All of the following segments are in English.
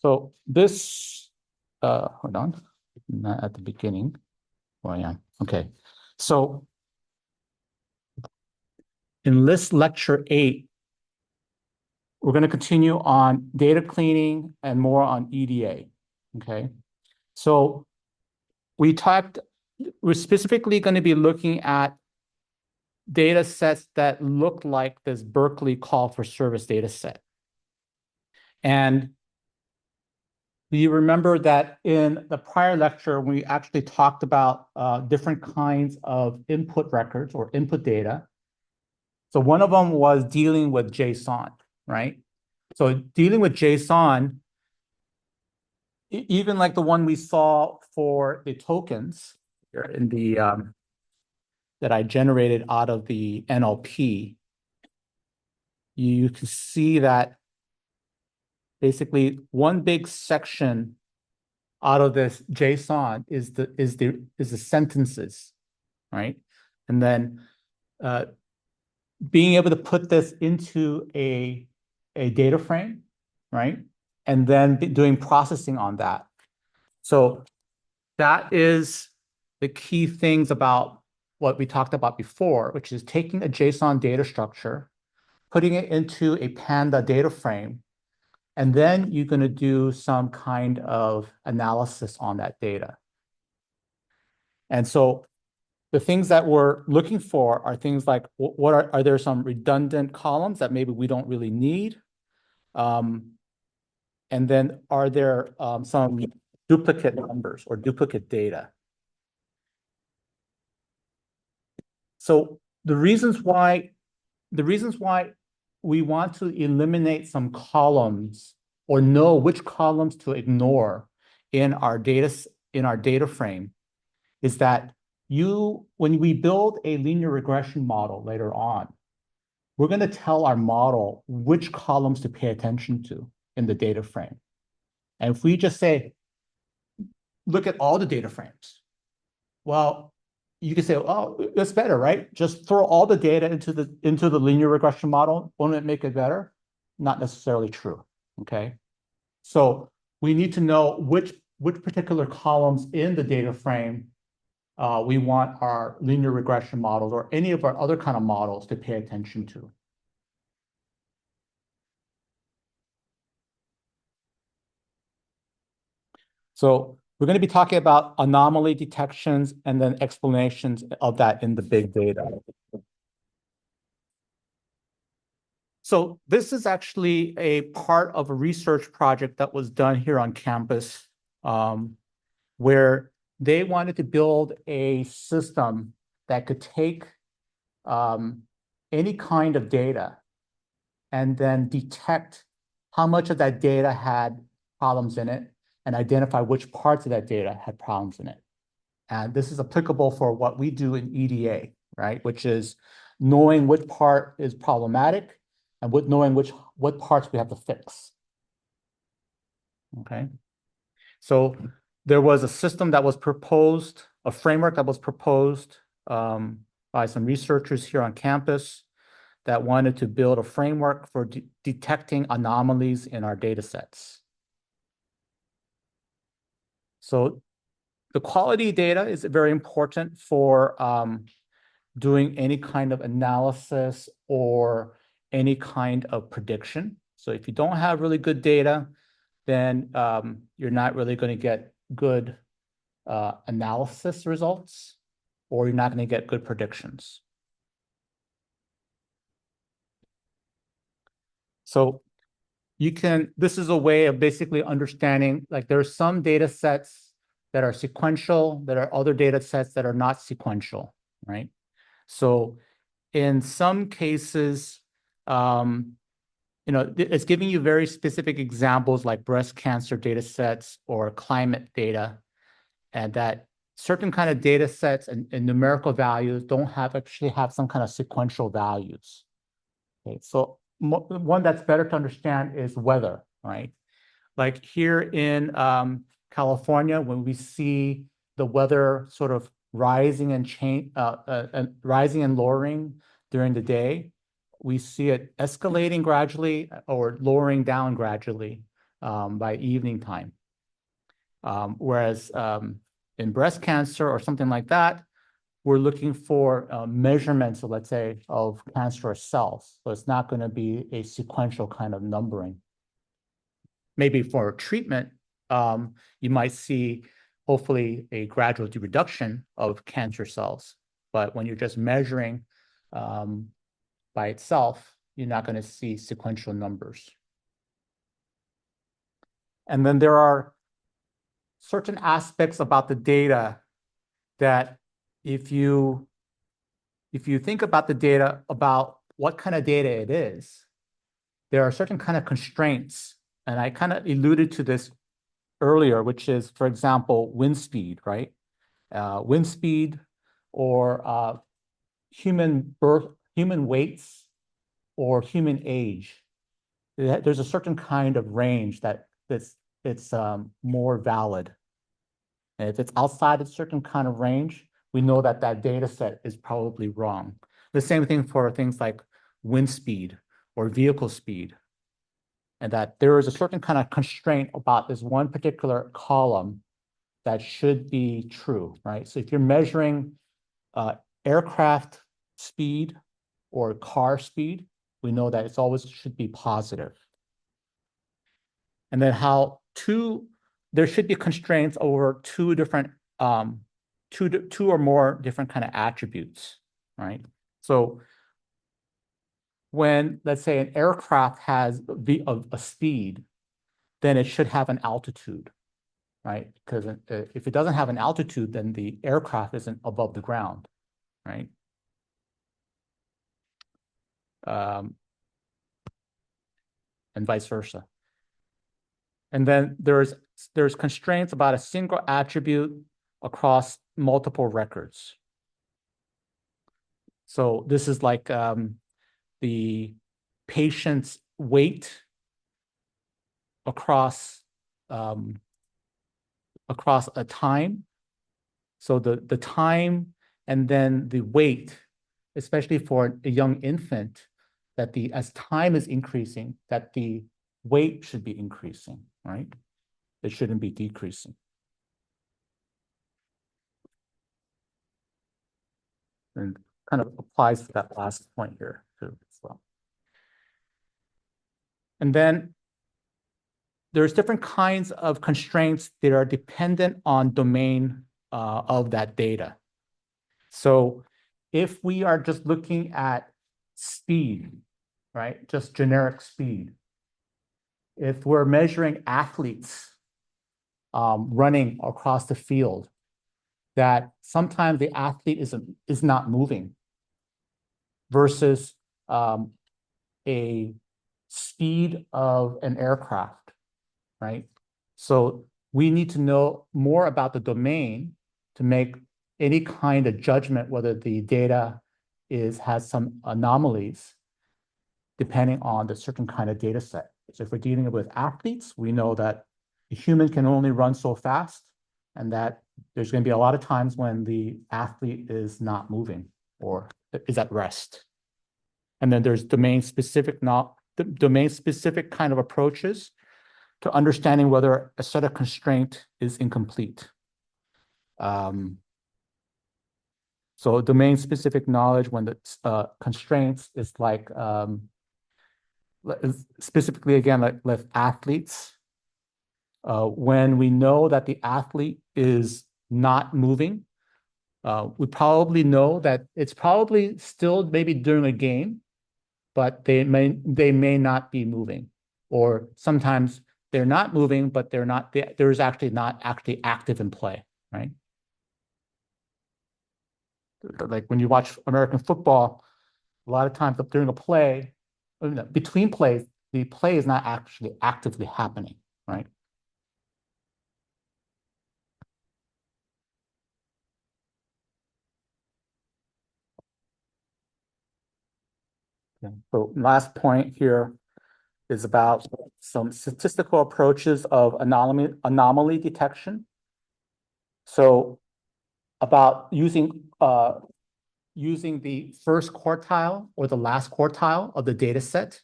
So this, hold on, not at the beginning. Oh, yeah. Okay. So in this lecture 8, we're going to continue on data cleaning and more on EDA. Okay. So we're specifically going to be looking at data sets that look like this Berkeley call for service data set. And you remember that in the prior lecture, we actually talked about different kinds of input records or input data. So one of them was dealing with JSON, right? So dealing with JSON, even like the one we saw for the tokens in the that I generated out of the NLP, you can see that basically one big section out of this JSON is the sentences, right? And then being able to put this into a data frame, right? And then doing processing on that. So that is the key things about what we talked about before, which is taking a JSON data structure, putting it into a Panda data frame, and then you're going to do some kind of analysis on that data. And so the things that we're looking for are things like, what are there some redundant columns that maybe we don't really need? And then are there some duplicate numbers or duplicate data? So the reasons why we want to eliminate some columns or know which columns to ignore in our data frame is that when we build a linear regression model later on, we're going to tell our model which columns to pay attention to in the data frame. And if we just say, look at all the data frames, well, you can say, oh, that's better, right? Just throw all the data into the linear regression model. Won't it make it better? Not necessarily true, okay? So we need to know which particular columns in the data frame we want our linear regression models or any of our other kind of models to pay attention to. So we're going to be talking about anomaly detections and then explanations of that in the big data. So this is actually a part of a research project that was done here on campus, where they wanted to build a system that could take any kind of data and then detect how much of that data had problems in it and identify which parts of that data had problems in it. And this is applicable for what we do in EDA, right? Which is knowing which part is problematic and knowing what parts we have to fix. Okay. So there was a system that was proposed, a framework that was proposed by some researchers here on campus that wanted to build a framework for detecting anomalies in our data sets. So the quality data is very important for doing any kind of analysis or any kind of prediction. So if you don't have really good data, then you're not really going to get good analysis results, or you're not going to get good predictions. So this is a way of basically understanding, like there are some data sets that are sequential, there are other data sets that are not sequential, right? So in some cases, it's giving you very specific examples like breast cancer data sets or climate data, and that certain kind of data sets and numerical values don't actually have some kind of sequential values. Okay, so one that's better to understand is weather, right? Like here in California, when we see the weather sort of rising and rising and lowering during the day, we see it escalating gradually or lowering down gradually. by evening time. Whereas in breast cancer or something like that, we're looking for measurements, so let's say, of cancerous cells. So it's not going to be a sequential kind of numbering. Maybe for treatment, you might see hopefully a gradual reduction of cancer cells. But when you're just measuring by itself, you're not going to see sequential numbers. And then there are certain aspects about the data that if you think about the data, about what kind of data it is, there are certain kind of constraints. And I kind of alluded to this earlier, which is, for example, wind speed, right? Wind speed or human weights or human age. There's a certain kind of range it's more valid. And if it's outside a certain kind of range, we know that that data set is probably wrong. The same thing for things like wind speed or vehicle speed. And that there is a certain kind of constraint about this one particular column that should be true, right? So if you're measuring aircraft speed or car speed, we know that it's always should be positive. And then there should be constraints over two or more different kind of attributes, right? So when, let's say, an aircraft has a speed, then it should have an altitude, right? Because if it doesn't have an altitude, then the aircraft isn't above the ground, right? And vice versa. And then there's constraints about a single attribute across multiple records. So this is like the patient's weight across a time. So the time and then the weight, especially for a young infant, that as time is increasing, that the weight should be increasing, right? It shouldn't be decreasing. And kind of applies to that last point here too as well. And then there's different kinds of constraints that are dependent on domain of that data. So if we are just looking at speed, right, just generic speed, if we're measuring athletes running across the field, that sometimes the athlete is not moving versus a speed of an aircraft, right? So we need to know more about the domain to make any kind of judgment whether the data has some anomalies depending on the certain kind of data set. So if we're dealing with athletes, we know that a human can only run so fast and that there's going to be a lot of times when the athlete is not moving or is at rest. And then there's domain-specific kind of approaches to understanding whether a set of constraint is incomplete. So domain-specific knowledge when the constraints is like, specifically again, like with athletes, when we know that the athlete is not moving, we probably know that it's probably still maybe during a game, but they may not be moving, or sometimes they're not moving, but there's actually not actually active in play, right? Like when you watch American football, a lot of times during a play, between plays, the play is not actually actively happening, right? So last point here is about some statistical approaches of anomaly detection. So about using the first quartile or the last quartile of the data set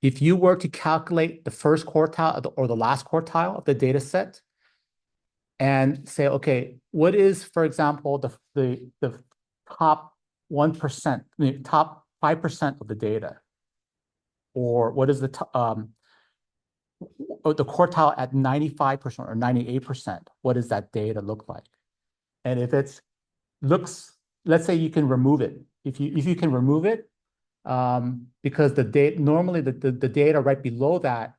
if you were to calculate the first quartile or the last quartile of the data set and say, okay, what is, for example, the top 1%, the top 5% of the data? Or what is the quartile at 95% or 98%? What does that data look like? And if it's looks, let's say you can remove it. If you can remove it, because the data normally the data right below that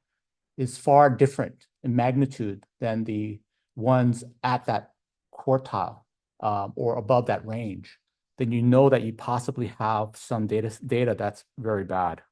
is far different in magnitude than the ones at that quartile or above that range, then you know that you possibly have some data that's very bad.